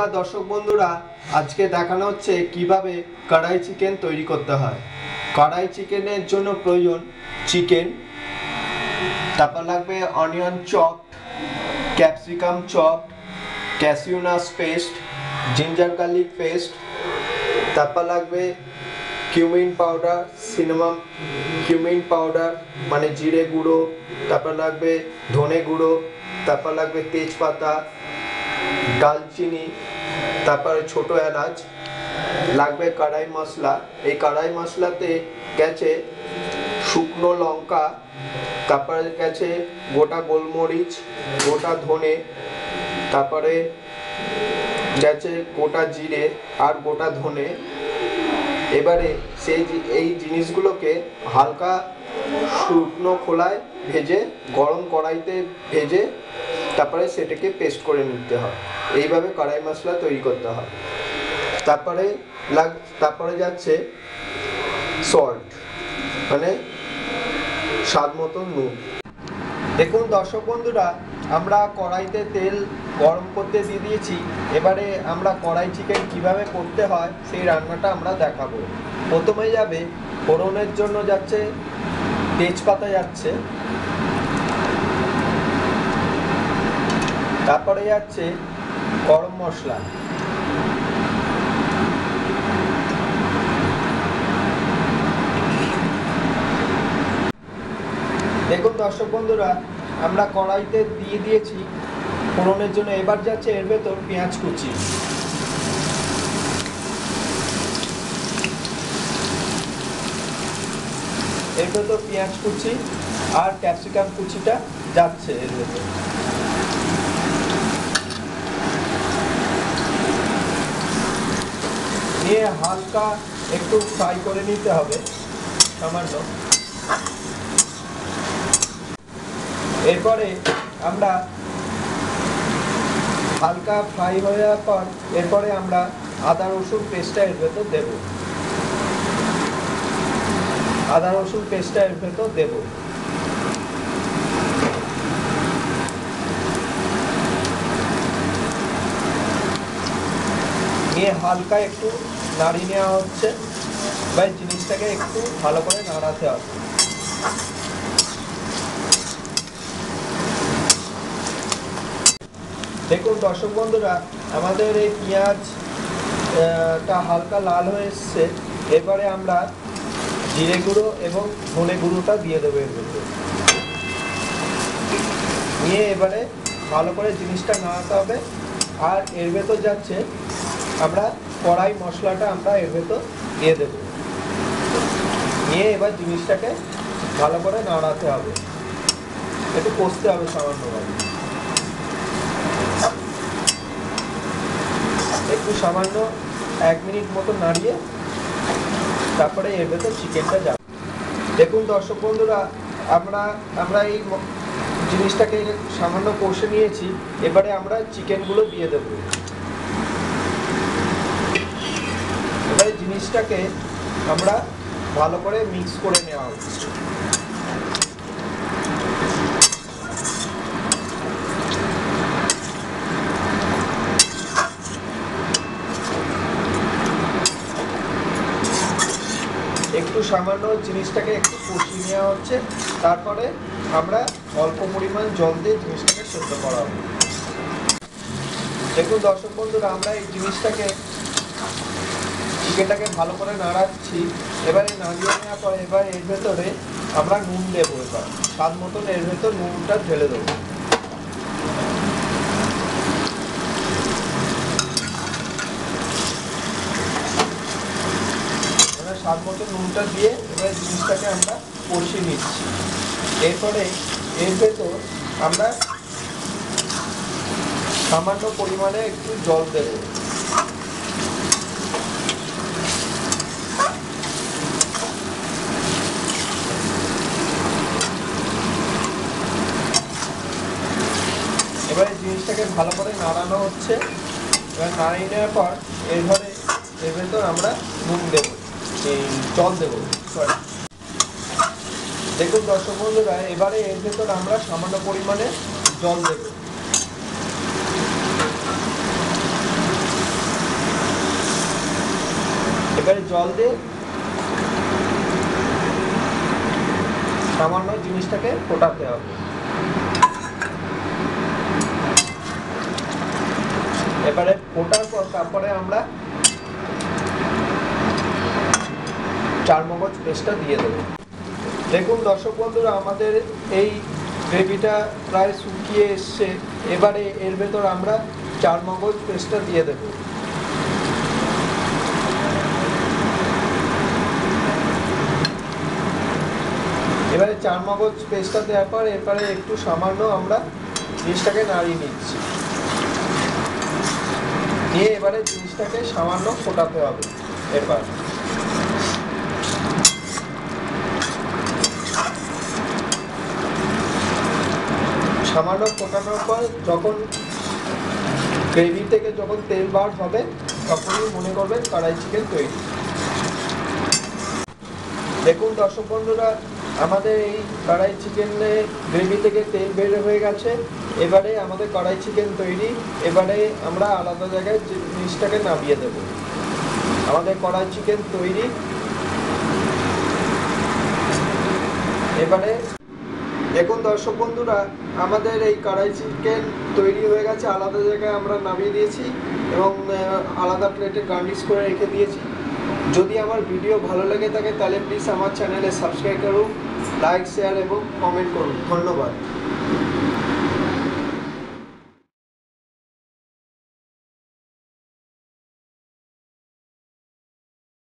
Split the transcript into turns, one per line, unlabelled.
নমস্কার দর্শক বন্ধুরা, আজকে দেখানো হচ্ছে কিভাবে কড়াই চিকেন তৈরি করতে হয়। কড়াই চিকেনের জন্য প্রয়োজন চিকেন, তারপর লাগবে onion chop, capsicum chop, cashew nuts paste, ginger garlic paste, তারপর লাগবে cumin powder, cinnamon cumin powder মানে জিরে গুঁড়ো, তারপর লাগবে ধনে গুঁড়ো, তারপর লাগবে তেজপাতা, দালচিনি, তারপরে ছোট এলাচ, লাগবে কড়াই মশলা। এই কড়াই মশলাতে গেছে শুকনো লঙ্কা, তারপরে গেছে গোটা গোলমরিচ, গোটা ধনে, তারপরে গেছে গোটা জিরে আর গোটা ধনে। এবারে এই জিনিসগুলোকে হালকা শুকনো খোলায় ভেজে গরম কড়াইতে ভেজে তারপরে সেটাকে পেস্ট করে নিতে হয়। এইভাবে কড়াই মশলা তৈরি করতে হয়। তারপরে যাচ্ছে সল্ট মানে স্বাদ মতো নুন। দেখুন দর্শক বন্ধুরা, আমরা কড়াইতে তেল গরম করতে দিয়ে দিয়েছি। এবারে আমরা কড়াই চিকেন কিভাবে করতে হয় সেই রান্নাটা আমরা দেখাবো। প্রথমে যাবে ফোড়নের জন্য যাচ্ছে তেজপাতা যাচ্ছে, তারপরে যাচ্ছে গরম মশলা, দেখুন দর্শক বন্ধুরা, আমরা কড়াইতে দিয়ে দিয়েছি ফোড়নের জন্য। এবার যাচ্ছে এর ভেতর পেঁয়াজ কুচি, এর ভেতর পেঁয়াজ কুচি আর ক্যাপসিকাম কুচিটা যাচ্ছে এর ভেতর। নিয়ে হালকা একটু ফ্রাই করে নিতে হবে সামান্য। এরপরে আমরা হালকা ফ্রাই হয়ে যাওয়ার পর এরপরে আমরা আদা রসুন পেস্টটা এর ভেতর দেব। আদা রসুন পেস্টটা এর ভেতর দেব। নিয়ে হালকা একটু নাড়িয়ে নেওয়া হচ্ছে, বা জিনিসটাকে একটু ভালো করে নাড়াতে হবে। দেখুন দর্শক বন্ধুরা, আমাদের এই পেঁয়াজটা হালকা লাল হয়ে এসছে। এবারে আমরা জিরে গুঁড়ো এবং ধনে গুঁড়োটা দিয়ে দেবো এর ভেতরে। নিয়ে এবারে ভালো করে জিনিসটা নাড়াতে হবে। আর এর ভেতর যাচ্ছে আমরা কড়াই মশলাটা আমরা এর ভেতর দিয়ে দেব। নিয়ে এবার জিনিসটাকে ভালো করে নাড়াতে হবে, একটু কষতে হবে সামান্যভাবে। একটু সামান্য 1 মিনিট মতো নাড়িয়ে তারপরে এর ভেতর চিকেনটা যাবে। দেখুন দর্শক বন্ধুরা, আমরা এই জিনিসটাকে সামান্য কষে নিয়েছি। এবারে আমরা চিকেনগুলো দিয়ে দেব। এবারে জিনিসটাকে আমরা ভালো করে মিক্স করে নেওয়া হচ্ছে। একটু সামান্য জিনিসটাকে একটু কষিয়ে নেওয়া হচ্ছে। তারপরে আমরা অল্প পরিমাণ জল দিয়ে জিনিসটাকে সেদ্ধ করা হবে। দেখুন দর্শক বন্ধুরা, আমরা এই চিকেনটাকে ভালো করে নাড়াচ্ছি। এবারে নাড়িয়ে নেওয়ার পর এবার এর ভেতরে আমরা নুন দেবো। এবার স্বাদ মতন এর ভেতর নুনটা ঢেলে দেবো। স্বাদ মতো নুনটা দিয়ে এবার জিনিসটাকে আমরা কষিয়ে নিচ্ছি। এরপরে এর ভেতর আমরা সামান্য পরিমাণে একটু জল দেব। এবারে জিনিসটাকে ভালো করে নাড়ানো হচ্ছে। এবার নাড়িয়ে নেওয়ার পর এর ভেতর আমরা নুন দেবো, জল দেবো, সরি। দেখুন দর্শক বন্ধুরা, এবারে এর ভেতর আমরা সামান্য পরিমাণে জল দেব। এবারে জল দিয়ে সামান্য জিনিসটাকে ফোটাতে হবে। এবারে ফোটার পর তারপরে আমরা চারমগজ পেস্টটা দিয়ে দেবো। দেখুন দর্শক বন্ধুরা, আমাদের এই গ্রেভিটা প্রায় শুকিয়ে এসছে। এবারে এর ভেতর আমরা চারমগজ পেস্টটা দিয়ে দেবো। এবারে চারমগজ পেস্টটা দেওয়ার পর এবারে একটু সামান্য আমরা জিনিসটাকে নাড়িয়ে নিচ্ছি, নিয়ে এবারে জিনিসটাকে সামান্য ফোটাতে হবে। এবার সামান্য ফোটানোর পর যখন গ্রেভি থেকে যখন তেল বার হবে তখনই মনে করবেন কড়াই চিকেন তৈরি। দেখুন দর্শক বন্ধুরা, আমাদের এই কড়াই চিকেনে গ্রেভি থেকে তেল বের হয়ে গেছে। এবারে আমাদের কড়াই চিকেন তৈরি। এবারে আমরা আলাদা জায়গায় জিনিসটাকে নামিয়ে দেব। আমাদের কড়াই চিকেন তৈরি। এবারে দেখুন দর্শক বন্ধুরা, আমাদের এই কড়াই চিকেন তৈরি হয়ে গেছে। আলাদা জায়গায় আমরা নামিয়ে দিয়েছি এবং আলাদা প্লেটে গার্নিশ করে রেখে দিয়েছি। যদি আমার ভিডিও ভালো লেগে থাকে তাহলে প্লিজ আমার চ্যানেলে সাবস্ক্রাইব করুন, লাইক, শেয়ার এবং কমেন্ট করুন। ধন্যবাদ।